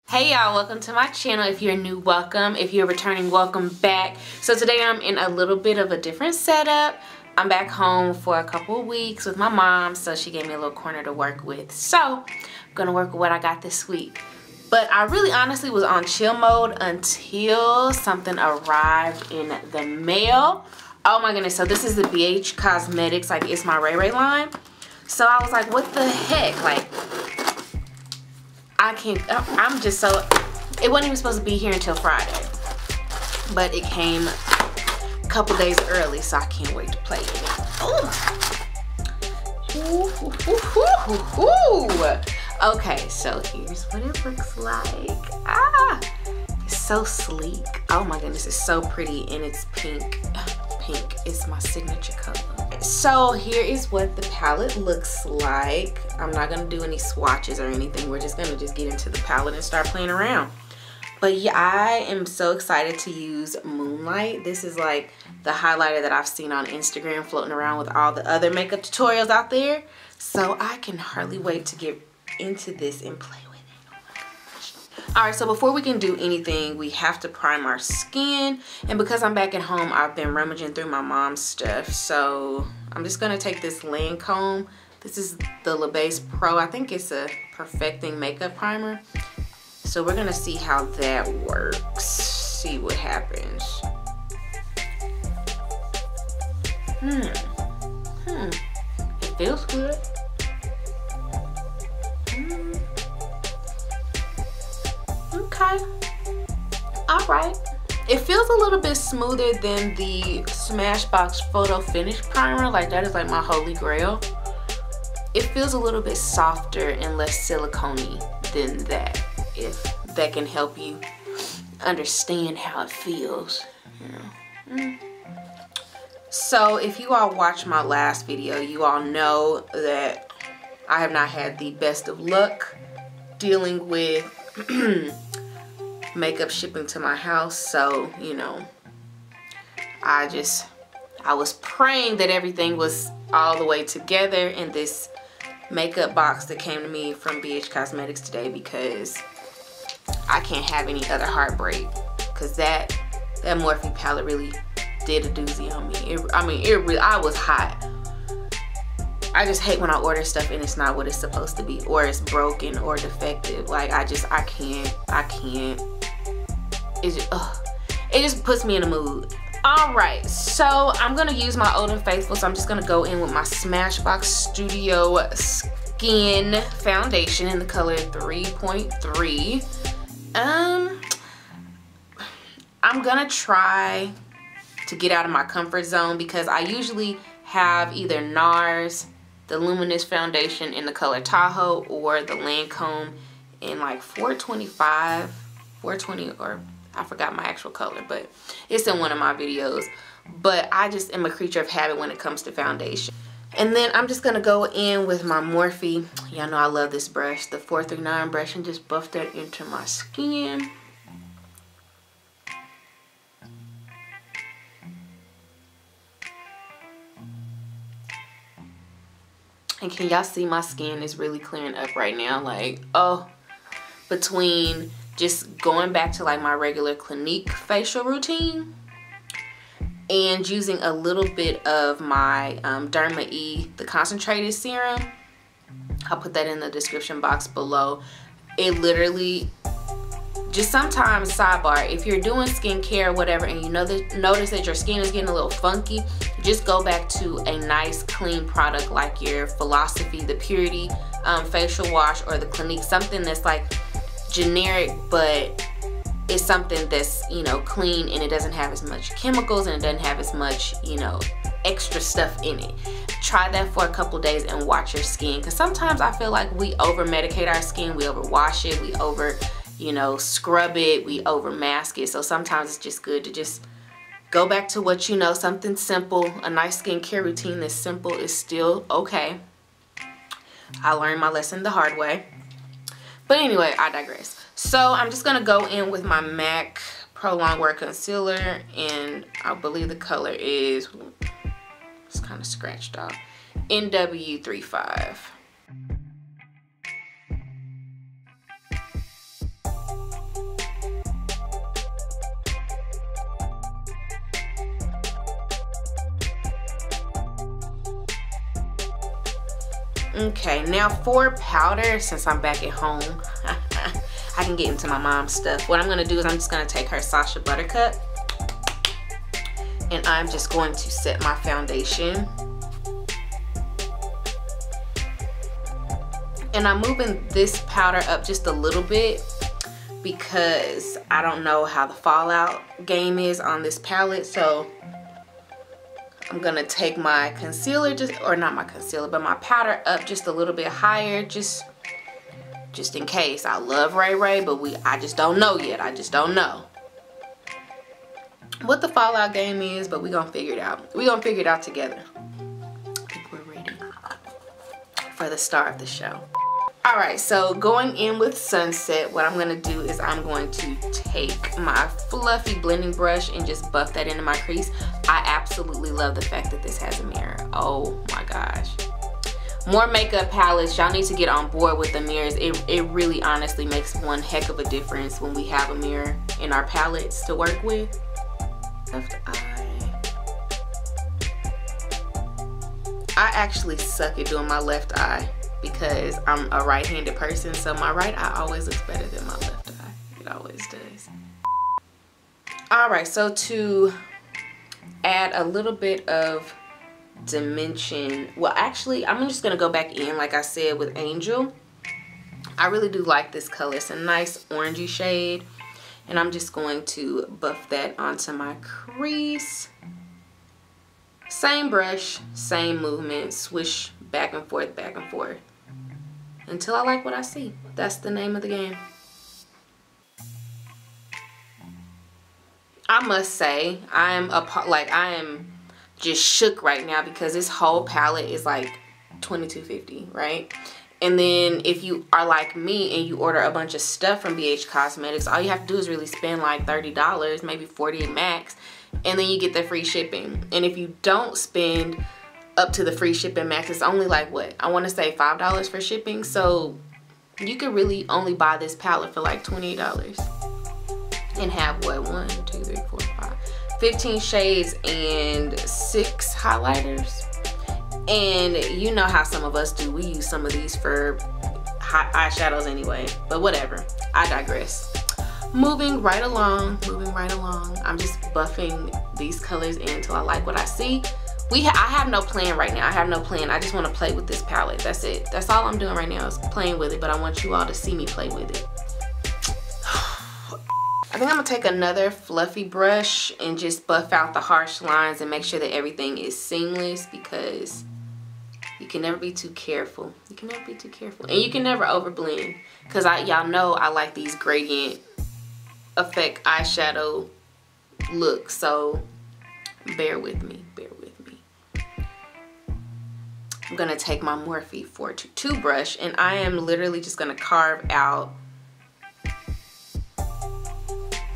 Hey y'all, welcome to my channel. If you're new, welcome. If you're returning, welcome back. So today I'm in a little bit of a different setup. I'm back home for a couple of weeks with my mom, so she gave me a little corner to work with. So I'm gonna work with what I got this week. But I really honestly was on chill mode until something arrived in the mail. Oh my goodness, so this is the BH Cosmetics, like It's My Ray Ray line. So I was like, what the heck? Like, I'm just so, it wasn't even supposed to be here until Friday, but it came a couple days early, so I can't wait to play it. Okay, so here's what it looks like. It's so sleek. Oh my goodness, it's so pretty, and it's pink. Pink is my signature color. So here is what the palette looks like. I'm not gonna do any swatches or anything. We're just gonna get into the palette and start playing around. But yeah, I am so excited to use Moonlight. This is like the highlighter that I've seen on Instagram floating around with all the other makeup tutorials out there. So I can hardly wait to get into this and play with it. Alright, so before we can do anything, we have to prime our skin. And because I'm back at home, I've been rummaging through my mom's stuff. So I'm just going to take this Lancôme. This is the La Base Pro. I think it's a perfecting makeup primer. So we're going to see how that works. See what happens. It feels good. Okay, all right. It feels a little bit smoother than the SMASHBOX Photo Finish Primer. Like, that is like my holy grail. It feels a little bit softer and less silicone-y than that, if that can help you understand how it feels. So if you all watched my last video, you all know that I have not had the best of luck dealing with makeup shipping to my house. So, you know, I was praying that everything was all the way together in this makeup box that came to me from BH Cosmetics today, because I can't have any other heartbreak, because that Morphe palette really did a doozy on me. I was hot. I just hate when I order stuff and it's not what it's supposed to be, or it's broken or defective. Like, I can't. It just puts me in a mood. Alright, so I'm going to use my Old and Faithful. So I'm just going to go in with my Smashbox Studio Skin Foundation in the color 3.3. I'm going to try to get out of my comfort zone, because I usually have either NARS, the Luminous Foundation in the color Tahoe, or the Lancôme in like 425, 420, or I forgot my actual color, but it's in one of my videos. But I just am a creature of habit when it comes to foundation. And then I'm just gonna go in with my Morphe. Y'all know I love this brush, the 439 brush, and just buff that into my skin. And can y'all see my skin is really clearing up right now? Like, oh, between just going back to like my regular Clinique facial routine and using a little bit of my DERMA E, the concentrated serum. I'll put that in the description box below. It literally, just sometimes, sidebar, if you're doing skincare or whatever and you notice that your skin is getting a little funky, just go back to a nice clean product like your Philosophy, the Purity facial wash, or the Clinique, something that's like generic, but it's something that's, you know, clean, and it doesn't have as much chemicals, and it doesn't have as much, you know, extra stuff in it. Try that for a couple days and watch your skin, because sometimes I feel like we over medicate our skin, we over wash it, we over, you know, scrub it, we over mask it. So sometimes it's just good to just go back to what you know, something simple. A nice skincare routine that's simple is still okay. I learned my lesson the hard way. But anyway, I digress. So I'm just going to go in with my MAC Pro Longwear Concealer, and I believe the color is, it's kind of scratched off, NW35. Okay, now for powder, since I'm back at home, I can get into my mom's stuff. What I'm gonna do is I'm just gonna take her SASHA Buttercup, and I'm just going to set my foundation. And I'm moving this powder up just a little bit because I don't know how the fallout game is on this palette. So I'm gonna take my concealer, or not my concealer, but my powder up just a little bit higher, just in case. I love Ray Ray, but I just don't know yet. I just don't know what the fallout game is, but we're gonna figure it out. We're gonna figure it out together. I think we're ready for the star of the show. Alright, so going in with Sunset, what I'm going to do is I'm going to take my fluffy blending brush and just buff that into my crease. I absolutely love the fact that this has a mirror. Oh my gosh. More makeup palettes, y'all need to get on board with the mirrors. It really honestly makes one heck of a difference when we have a mirror in our palettes to work with. Left eye. I actually suck at doing my left eye, because I'm a right-handed person, so my right eye always looks better than my left eye. It always does. Alright, so to add a little bit of dimension, well actually I'm just gonna go back in like I said with Angel. I really do like this color. It's a nice orangey shade, and I'm just going to buff that onto my crease. Same brush, same movement, swish back and forth until I like what I see. That's the name of the game. I must say, I am just shook right now because this whole palette is like $22.50, right? And then if you are like me and you order a bunch of stuff from BH Cosmetics, all you have to do is really spend like $30, maybe $40 max, and then you get the free shipping. And if you don't spend up to the free shipping max, it's only like what, I want to say $5 for shipping. So you could really only buy this palette for like $28 and have what, 1, 2, 3, 4, 5, 15 shades and 6 highlighters. And you know how some of us do, we use some of these for eyeshadows anyway, but whatever, I digress. Moving right along, I'm just buffing these colors in until I like what I see. I have no plan right now. I have no plan. I just want to play with this palette. That's it. That's all I'm doing right now is playing with it, but I want you all to see me play with it. I think I'm going to take another fluffy brush and just buff out the harsh lines and make sure that everything is seamless, because you can never be too careful. You can never be too careful. And you can never overblend, because y'all know I like these gradient effect eyeshadow looks, so bear with me. I'm going to take my Morphe 422 brush, and I am literally just going to carve out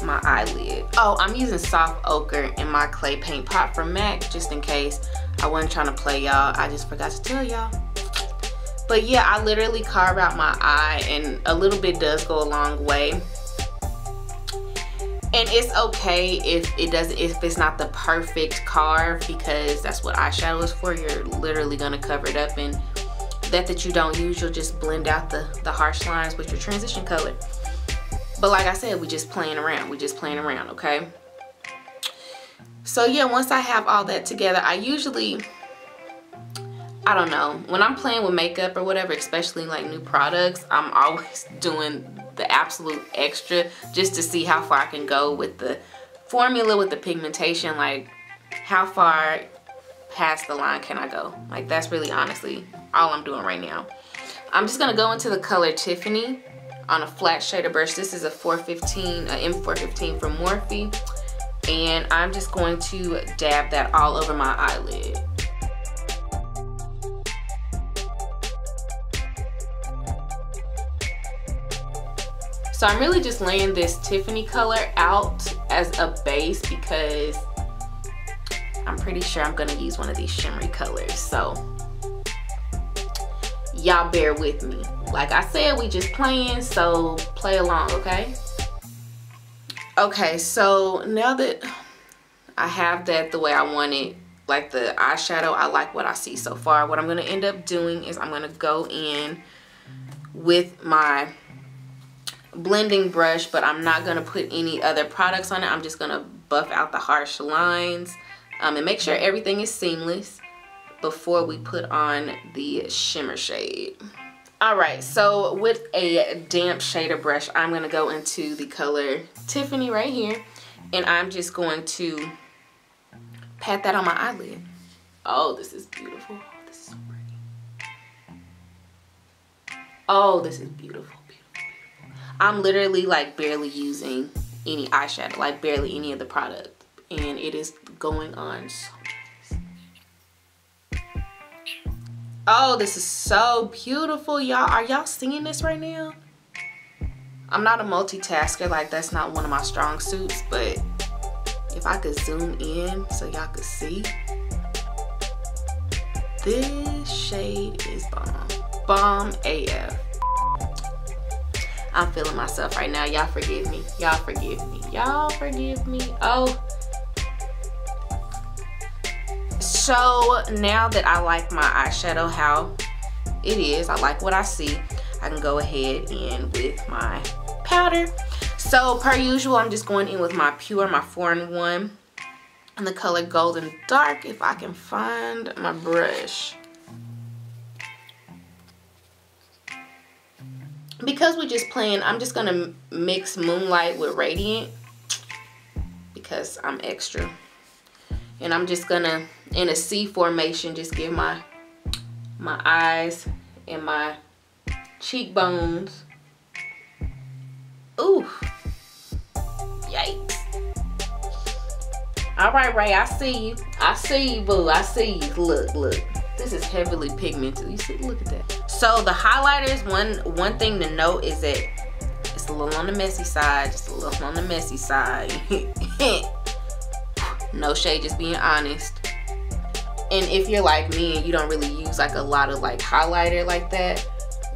my eyelid. Oh, I'm using soft ochre in my clay paint pot from MAC, just in case. I wasn't trying to play y'all. I just forgot to tell y'all. But yeah, I literally carve out my eye, and a little bit does go a long way. And it's okay if it's not the perfect carve, because that's what eyeshadow is for. You're literally gonna cover it up, and that you don't use, you'll just blend out the harsh lines with your transition color. But like I said, we're just playing around. Okay? So yeah, once I have all that together, I usually, I don't know, when I'm playing with makeup or whatever, especially like new products, I'm always doing the absolute extra just to see how far I can go with the formula, with the pigmentation. Like, how far past the line can I go? Like, that's really honestly all I'm doing right now. I'm just gonna go into the color Tiffany on a flat shader brush. This is a M415 from Morphe, and I'm just going to dab that all over my eyelid. So I'm really just laying this Tiffany color out as a base, because I'm pretty sure I'm gonna use one of these shimmery colors. So y'all bear with me. Like I said, we just playing, so play along, okay? Okay, so now that I have that the way I want it, like the eyeshadow, I like what I see so far. What I'm going to end up doing is I'm going to go in with my blending brush, but I'm not going to put any other products on it. I'm just going to buff out the harsh lines and make sure everything is seamless before we put on the shimmer shade. Alright, so with a damp shader brush, I'm going to go into the color Tiffany right here, and I'm just going to pat that on my eyelid. Oh, this is beautiful. This is so pretty. Oh, this is beautiful, beautiful, beautiful. I'm literally like barely using any eyeshadow, like barely any of the product, and it is going on so nice. Oh, this is so beautiful, y'all. Are y'all seeing this right now? I'm not a multitasker, like that's not one of my strong suits, but if I could zoom in so y'all could see, this shade is bomb. Bomb AF. I'm feeling myself right now. Y'all forgive me. Y'all forgive me. Y'all forgive me. Oh. So now that I like my eyeshadow how it is, I like what I see, I can go ahead in with my powder. So per usual, I'm just going in with my Pure, my 4-in-1 in the color Golden Dark, if I can find my brush. Because we're just playing, I'm just gonna mix Moonlight with Rayediant because I'm extra. And I'm just gonna, in a C formation, just give my eyes and my cheekbones. Ooh. Yikes. Alright, Ray, I see you. I see you, boo. I see you. Look, look. This is heavily pigmented. You see, look at that. So the highlighters, one thing to note is that it's a little on the messy side. Just a little on the messy side. No shade, just being honest. And if you're like me and you don't really use like a lot of like highlighter like that,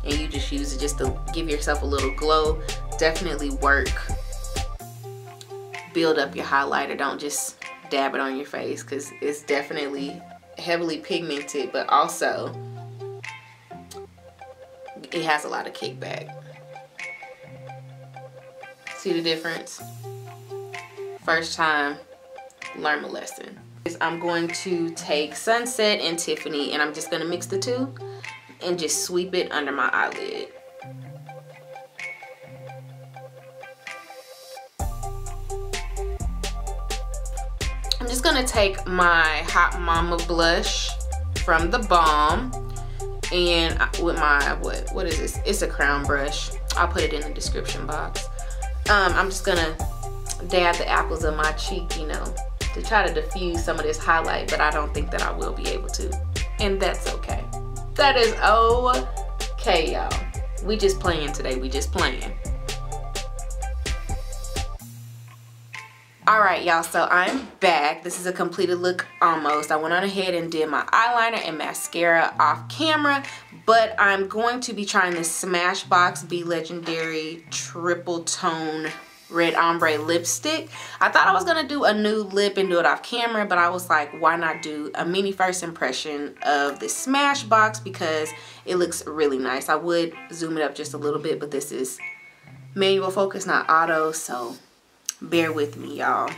and you just use it just to give yourself a little glow, definitely work. Build up your highlighter. Don't just dab it on your face, because it's definitely heavily pigmented, but also it has a lot of kickback. See the difference? First time, learn a lesson. I'm going to take Sunset and Tiffany, and I'm just going to mix the two and just sweep it under my eyelid. I'm just going to take my Hot Mama blush from theBalm, and with my, what is this? It's a crown brush. I'll put it in the description box. I'm just going to dab the apples of my cheek, you know, to try to diffuse some of this highlight, but I don't think that I will be able to, and that's okay. That is okay, y'all. We just playing today. We just playing. Alright, y'all, so I'm back. This is a completed look almost. I went on ahead and did my eyeliner and mascara off camera, but I'm going to be trying this Smashbox Be Legendary Triple Tone Red Ombre lipstick. I thought I was gonna do a new lip and do it off camera, but I was like, why not do a mini first impression of the Smashbox, because it looks really nice. I would zoom it up just a little bit, but this is manual focus, not auto, so bear with me, y'all.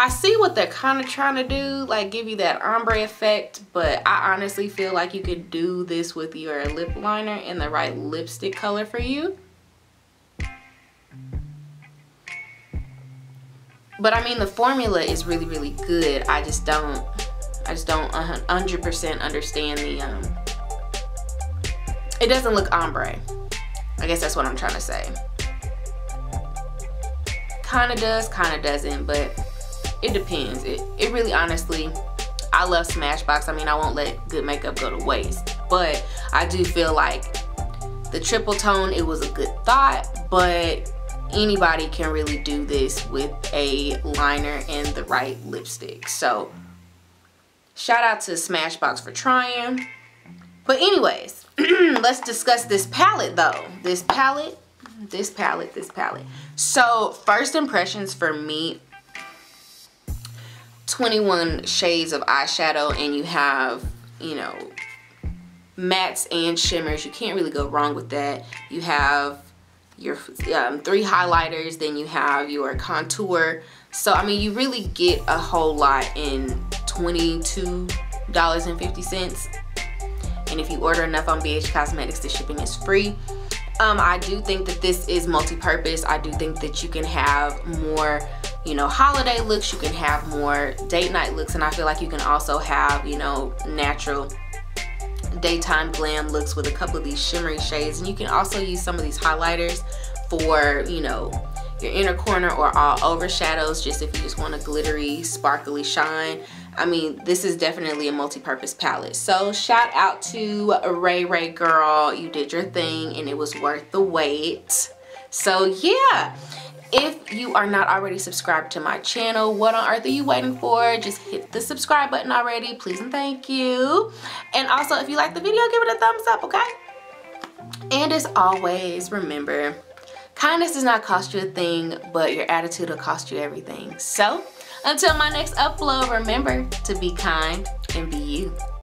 I see what they're kind of trying to do, like give you that ombre effect, but I honestly feel like you could do this with your lip liner in the right lipstick color for you. But I mean, the formula is really, really good. I just don't 100% understand the, it doesn't look ombre. I guess that's what I'm trying to say. Kind of does, kind of doesn't, but it depends. It really, honestly, I love Smashbox. I mean, I won't let good makeup go to waste, but I do feel like the triple tone, it was a good thought, but anybody can really do this with a liner and the right lipstick. So Shout out to Smashbox for trying. But anyways, let's discuss this palette though. This palette. So first impressions for me, 21 shades of eyeshadow, and you have, you know, mattes and shimmers. You can't really go wrong with that. You have your 3 highlighters, then you have your contour. So I mean, you really get a whole lot in $22.50. And if you order enough on BH Cosmetics, the shipping is free. I do think that this is multi-purpose. I do think that you can have more, you know, holiday looks. You can have more date night looks. And I feel like you can also have, you know, natural daytime glam looks with a couple of these shimmery shades. And you can also use some of these highlighters for, you know, your inner corner or all over shadows, just if you just want a glittery, sparkly shine. I mean, this is definitely a multi-purpose palette. So shout out to Ray Ray girl. You did your thing and it was worth the wait. So yeah, if you are not already subscribed to my channel, what on earth are you waiting for? Just hit the subscribe button already, please and thank you. And also, if you like the video, give it a thumbs up, okay? And as always, remember, kindness does not cost you a thing, but your attitude will cost you everything. So until my next upload, remember to be kind and be you.